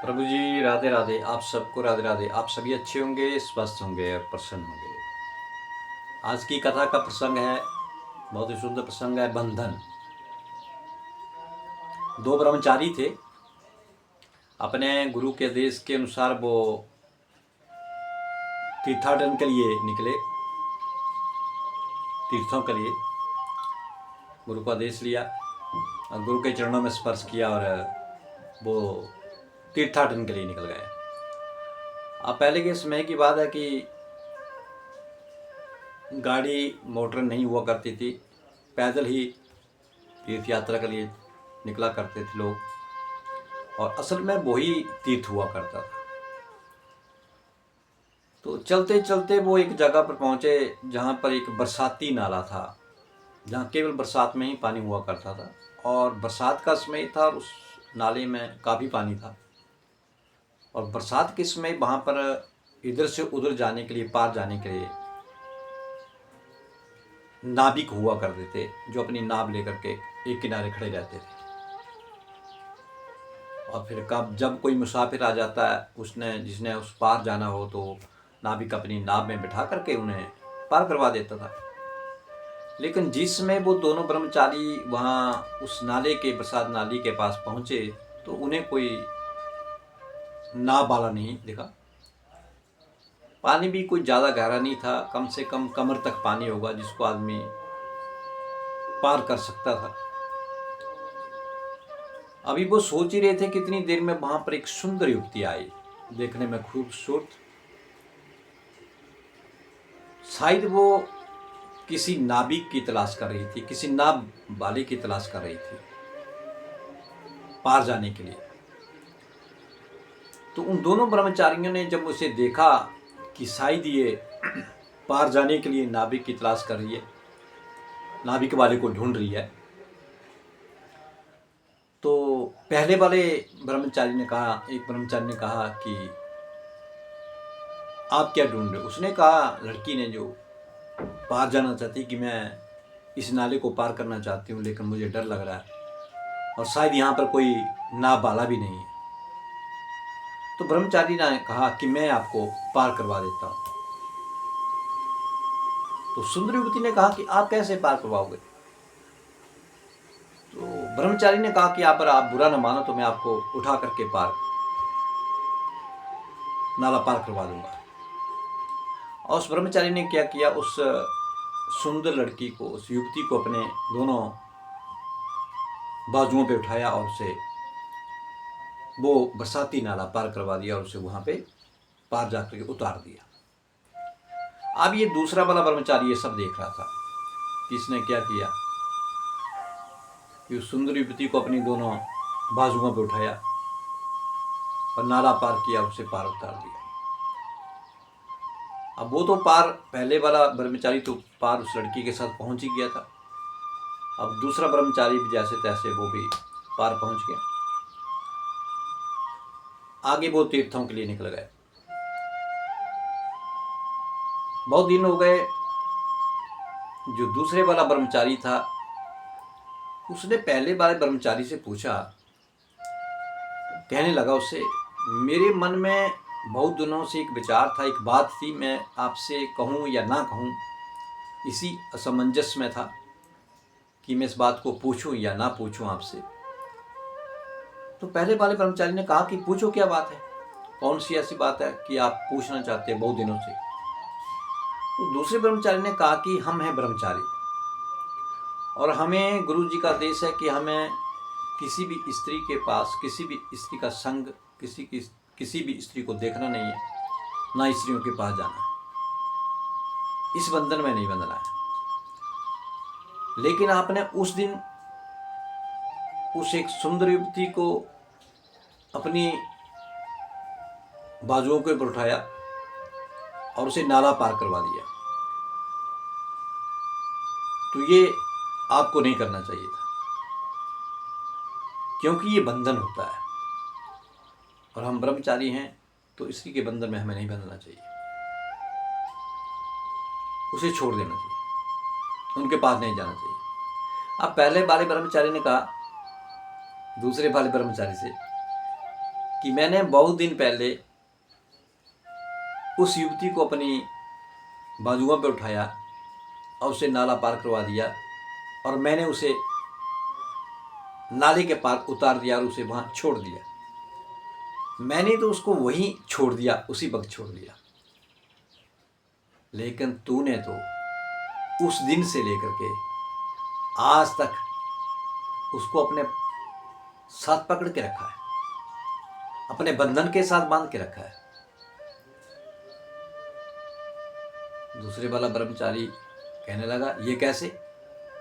प्रभु जी राधे राधे। आप सबको राधे राधे। आप सभी अच्छे होंगे, स्वस्थ होंगे और प्रसन्न होंगे। आज की कथा का प्रसंग है, बहुत ही सुंदर प्रसंग है, बंधन। दो ब्रह्मचारी थे। अपने गुरु के आदेश के अनुसार वो तीर्थाटन के लिए निकले, तीर्थों के लिए। गुरु का आदेश लिया और गुरु के चरणों में स्पर्श किया और वो तीर्थाटन के लिए निकल गए। अब पहले के समय की बात है कि गाड़ी मोटर नहीं हुआ करती थी, पैदल ही तीर्थ यात्रा के लिए निकला करते थे लोग, और असल में वही तीर्थ हुआ करता था। तो चलते चलते वो एक जगह पर पहुंचे जहां पर एक बरसाती नाला था, जहां केवल बरसात में ही पानी हुआ करता था, और बरसात का समय था, उस नाले में काफ़ी पानी था। और बरसात के समय वहाँ पर इधर से उधर जाने के लिए, पार जाने के लिए नाविक हुआ करते थे, जो अपनी नाव लेकर के एक किनारे खड़े रहते थे। और फिर कब जब कोई मुसाफिर आ जाता है, जिसने उस पार जाना हो, तो नाविक अपनी नाव में बिठा करके उन्हें पार करवा देता था। लेकिन जिस समय वो दोनों ब्रह्मचारी वहाँ उस नाले के, बरसात नाली के पास पहुँचे, तो उन्हें कोई नाव वाला नहीं दिखा। पानी भी कोई ज़्यादा गहरा नहीं था, कम से कम कमर तक पानी होगा जिसको आदमी पार कर सकता था। अभी वो सोच ही रहे थे, कितनी देर में वहां पर एक सुंदर युवती आई, देखने में खूबसूरत। शायद वो किसी नाविक की तलाश कर रही थी, किसी नाव वाले की तलाश कर रही थी पार जाने के लिए। तो उन दोनों ब्रह्मचारियों ने जब उसे देखा कि शायद ये पार जाने के लिए नाविक की तलाश कर रही है, नाविक वाले को ढूंढ रही है, तो पहले वाले ब्रह्मचारी ने कहा, एक ब्रह्मचारी ने कहा कि आप क्या ढूंढ रहे हो? उसने कहा, लड़की ने, जो पार जाना चाहती, कि मैं इस नाले को पार करना चाहती हूँ, लेकिन मुझे डर लग रहा है और शायद यहाँ पर कोई नाव वाला भी नहीं है। तो ब्रह्मचारी ने कहा कि मैं आपको पार करवा देता हूँ। तो सुंदर युवती ने कहा कि आप कैसे पार करवाओगे? तो ब्रह्मचारी ने कहा कि आप बुरा न मानो तो मैं आपको उठा करके नाला पार करवा दूंगा। और उस ब्रह्मचारी ने क्या किया, उस सुंदर लड़की को, उस युवती को अपने दोनों बाजुओं पे उठाया और उसे वो बरसाती नाला पार करवा दिया और उसे वहां पे पार जाकर के उतार दिया। अब ये दूसरा वाला ब्रह्मचारी ये सब देख रहा था कि इसने क्या किया, कि उस सुंदर युवती को अपनी दोनों बाजुओं पे उठाया और नाला पार किया, उसे पार उतार दिया। अब वो तो पार, पहले वाला ब्रह्मचारी तो पार उस लड़की के साथ पहुंच ही गया था। अब दूसरा ब्रह्मचारी भी जैसे तैसे वो भी पार पहुंच गया। आगे वो तीर्थों के लिए निकल गए। बहुत दिन हो गए। जो दूसरे वाला ब्रह्मचारी था, उसने पहले वाले ब्रह्मचारी से पूछा, कहने लगा उससे, मेरे मन में बहुत दिनों से एक विचार था, एक बात थी, मैं आपसे कहूँ या ना कहूँ, इसी असमंजस में था कि मैं इस बात को पूछूं या ना पूछूं आपसे। तो पहले वाले ब्रह्मचारी ने कहा कि पूछो, क्या बात है, कौन सी ऐसी बात है कि आप पूछना चाहते हैं बहुत दिनों से? तो दूसरे ब्रह्मचारी ने कहा कि हम हैं ब्रह्मचारी और हमें गुरु जी का आदेश है कि हमें किसी भी स्त्री के पास, किसी भी स्त्री का संग, किसी भी स्त्री को देखना नहीं है, ना स्त्रियों के पास जाना है, इस बंधन में नहीं बंधना है। लेकिन आपने उस दिन उस एक सुंदर युवती को अपनी बाजुओं के ऊपर उठाया और उसे नाला पार करवा दिया, तो ये आपको नहीं करना चाहिए था, क्योंकि ये बंधन होता है और हम ब्रह्मचारी हैं, तो स्त्री के बंधन में हमें नहीं बंधना चाहिए, उसे छोड़ देना चाहिए, उनके पास नहीं जाना चाहिए। अब पहले वाले ब्रह्मचारी ने कहा दूसरे वाले ब्रह्मचारी से कि मैंने बहुत दिन पहले उस युवती को अपनी बाजुओं पे उठाया और उसे नाला पार करवा दिया और मैंने उसे नाले के पार उतार दिया और उसे वहाँ छोड़ दिया। मैंने तो उसको वहीं छोड़ दिया, उसी वक्त छोड़ दिया, लेकिन तूने तो उस दिन से लेकर के आज तक उसको अपने साथ पकड़ के रखा है, अपने बंधन के साथ बांध के रखा है। दूसरे वाला ब्रह्मचारी कहने लगा, ये कैसे?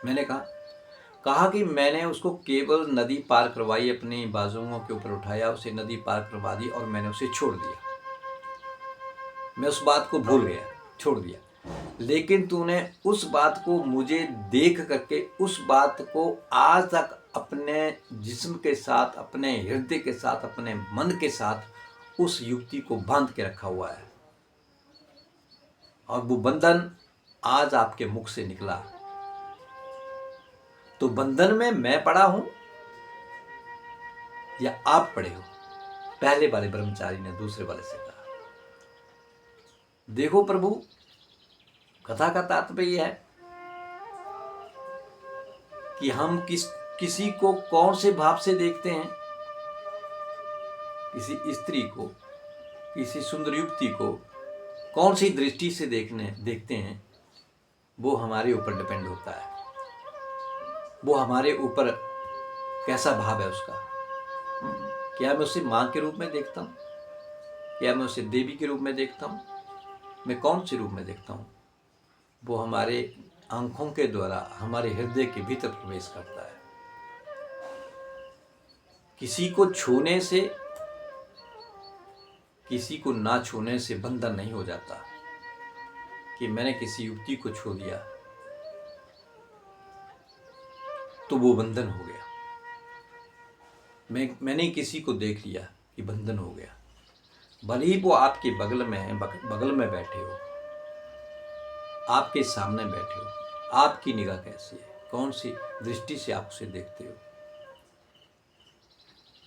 मैंने कहा कि मैंने उसको केवल नदी पार करवाई, अपनी बाजुओं के ऊपर उठाया, उसे नदी पार करवा दी और मैंने उसे छोड़ दिया। मैं उस बात को भूल गया, छोड़ दिया। लेकिन तूने उस बात को मुझे देख करके उस बात को आज तक अपने जिस्म के साथ, अपने हृदय के साथ, अपने मन के साथ उस युक्ति को बांध के रखा हुआ है। और वो बंधन आज आपके मुख से निकला, तो बंधन में मैं पड़ा हूं या आप पड़े हो? पहले वाले ब्रह्मचारी ने दूसरे वाले से कहा। देखो प्रभु, कथा का तात्पर्य यह है कि हम किसी को कौन से भाव से देखते हैं। किसी स्त्री को, किसी सुंदर युवती को कौन सी दृष्टि से देखते हैं, वो हमारे ऊपर डिपेंड होता है। वो हमारे ऊपर कैसा भाव है उसका। क्या मैं उसे माँ के रूप में देखता हूँ? क्या मैं उसे देवी के रूप में देखता हूँ? मैं कौन से रूप में देखता हूँ? वो हमारे आंखों के द्वारा हमारे हृदय के भीतर प्रवेश करता है। किसी को छूने से, किसी को ना छूने से बंधन नहीं हो जाता। कि मैंने किसी युवती को छू दिया तो वो बंधन हो गया। मैंने किसी को देख लिया कि बंधन हो गया। भले ही वो आपके बगल में है, बगल में बैठे हो, आपके सामने बैठे हो, आपकी निगाह कैसी है, कौन सी दृष्टि से आप उसे देखते हो।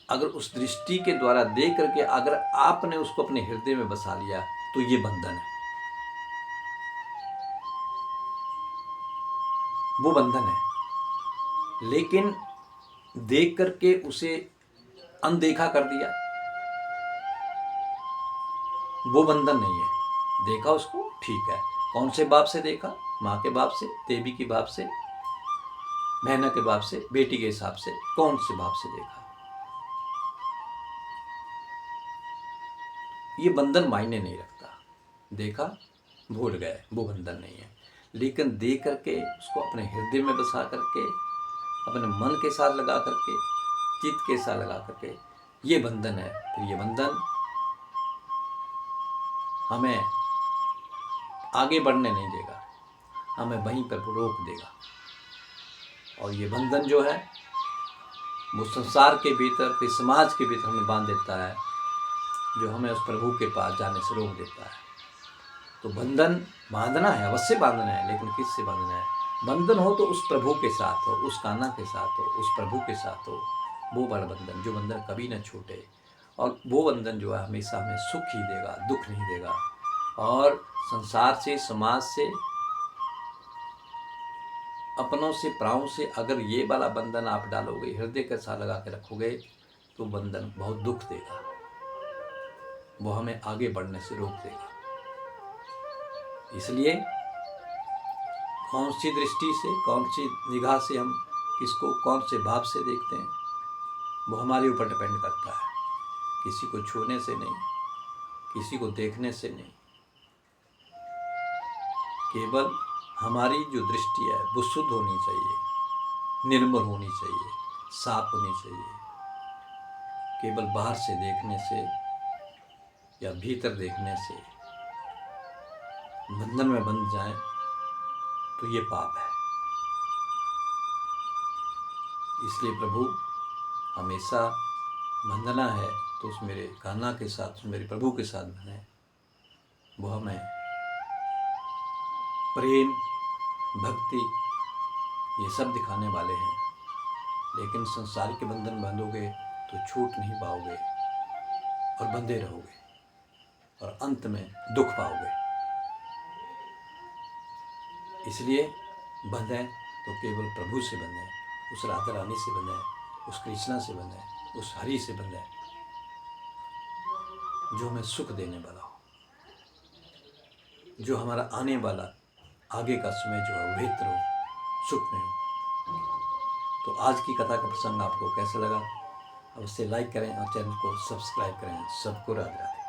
अगर उस दृष्टि के द्वारा देख करके अगर आपने उसको अपने हृदय में बसा लिया तो ये बंधन है, वो बंधन है। लेकिन देख करके उसे अनदेखा कर दिया, वो बंधन नहीं है। देखा उसको, ठीक है। कौन से बाप से देखा? माँ के बाप से, देवी के बाप से, बहना के बाप से, बेटी के हिसाब से, कौन से बाप से देखा? ये बंधन मायने नहीं रखता। देखा, भूल गए, वो बंधन नहीं है। लेकिन देख करके उसको अपने हृदय में बसा करके, अपने मन के साथ लगा करके, चित्त के साथ लगा करके, ये बंधन है। फिर ये बंधन हमें आगे बढ़ने नहीं देगा, हमें वहीं पर रोक देगा। और ये बंधन जो है वो संसार के भीतर, के समाज के भीतर हमें बांध देता है, जो हमें उस प्रभु के पास जाने से रोक देता है। तो बंधन बांधना है, अवश्य बांधना है, लेकिन किससे बांधना है? बंधन हो तो उस प्रभु के साथ हो, उस कान्हा के साथ हो, उस प्रभु के साथ हो। वो बड़ा बंधन, जो बंधन कभी न छूटे। और वो बंधन जो है हमेशा हमें सुख ही देगा, दुख नहीं देगा। और संसार से, समाज से, अपनों से, प्राणों से अगर ये वाला बंधन आप डालोगे, हृदय के साथ लगा के रखोगे, तो बंधन बहुत दुख देगा, वो हमें आगे बढ़ने से रोक देगा। इसलिए कौन सी दृष्टि से, कौन सी निगाह से हम किसको कौन से भाव से देखते हैं, वो हमारे ऊपर डिपेंड करता है। किसी को छूने से नहीं, किसी को देखने से नहीं, केवल हमारी जो दृष्टि है वो शुद्ध होनी चाहिए, निर्मल होनी चाहिए, साफ होनी चाहिए। केवल बाहर से देखने से या भीतर देखने से बंधन में बंध जाए तो ये पाप है। इसलिए प्रभु हमेशा बंधना है तो उस मेरे कान्हा के साथ, उस मेरे प्रभु के साथ बने। वो हमें प्रेम, भक्ति ये सब दिखाने वाले हैं। लेकिन संसार के बंधन बांधोगे तो छूट नहीं पाओगे। और बंधे रहोगे और अंत में दुख पाओगे। इसलिए बंधें तो केवल प्रभु से बंधें, उस राधा रानी से बंधें, उस कृष्णा से बंधें, उस हरि से बंधें जो हमें सुख देने वाला हो, जो हमारा आने वाला आगे का समय जो है बेहतर हो, सुख में हो। तो आज की कथा का प्रसंग आपको कैसा लगा? अवश्य लाइक करें और चैनल को सब्सक्राइब करें। सबको राधे राधे।